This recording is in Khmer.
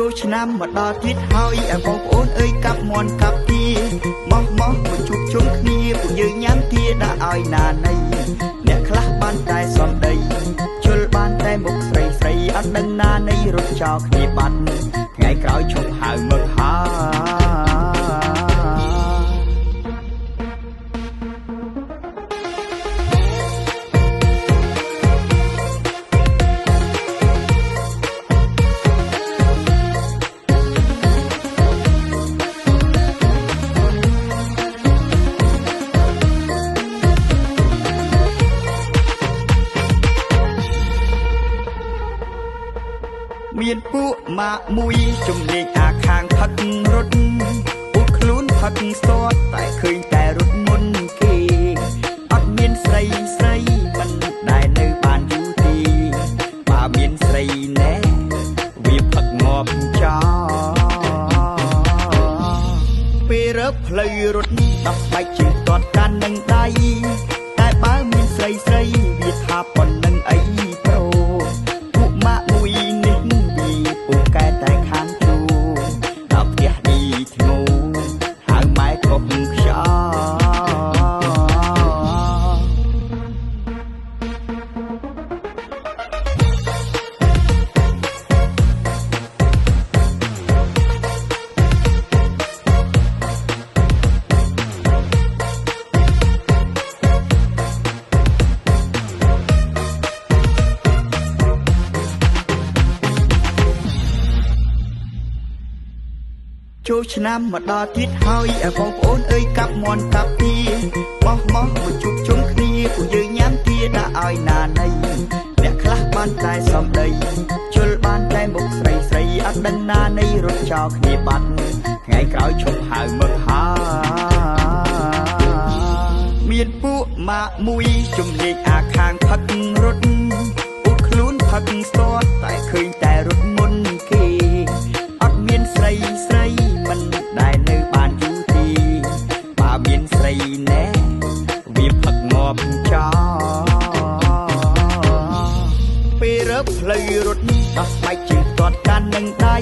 ចូលឆ្នាំមកដល់ទៀតហើយឲ្យបងប្អូនអើយកាប់មន់កាប់ទាមកមកជួបជុំគ្នាពួកយើងញ៉ាំទាដាក់ឲ្យណាណីអ្នកខ្លះបានតែសំដីជលបានតែមុខស្រីស្រីអត់ដឹងណាណីរត់ចោលគ្នាបាត់ថ្ងៃក្រោយឈប់ហៅមកហាមានពួកម៉ាក់មួយជំនាញអាខាងផឹករត់ពួកខ្លួនផឹកស្ទាត់តែឃើញតែរត់មុនគេអត់មានស្រីស្រីមិនដែលនៅបានយូរទេបើមានស្រីណែវាផឹកងាប់ចោលពេលរើផ្លូវរត់ដោះបែកជើងទាត់កាន់នឹងដៃតែបើមានស្រីស្រីវាថាប៉ុណ្្នឹងអីប្រូពួកម៉ាក់មួយពូកែតែខាងជួដល់ផ្ទះឌីធ្ងោហៅម៉ែកុំខ្យចូលឆ្នាំមកដល់ទៀតហើយឲ្យបងប្អូនអើយកាប់មន់កាប់ទាមកជួបជុំគ្នាពួកយើងញ៉ាំទាដាក់ឲ្យណាណីអ្នកខ្លះបានតែសំដីជលបានតែមុខស្រីស្រីអត់ដឹងណាណីរត់ចោលគ្នាបាត់ថ្ងៃក្រោយឈប់ហៅមកហាមានពួកម៉ាក់មួយជំនាញអាខាងផឹករត់ពួកខ្លួនផឹកស្ទាត់តែឃើញតែរត់មុនគេអត់មានស្រីស្រីមិនដែលនៅបានយូរទេបើមានស្រីណែវាផឹកងាប់ចោលពេលរើផ្លូវរត់ដោះបែកជើងទាត់កាន់នឹងដៃ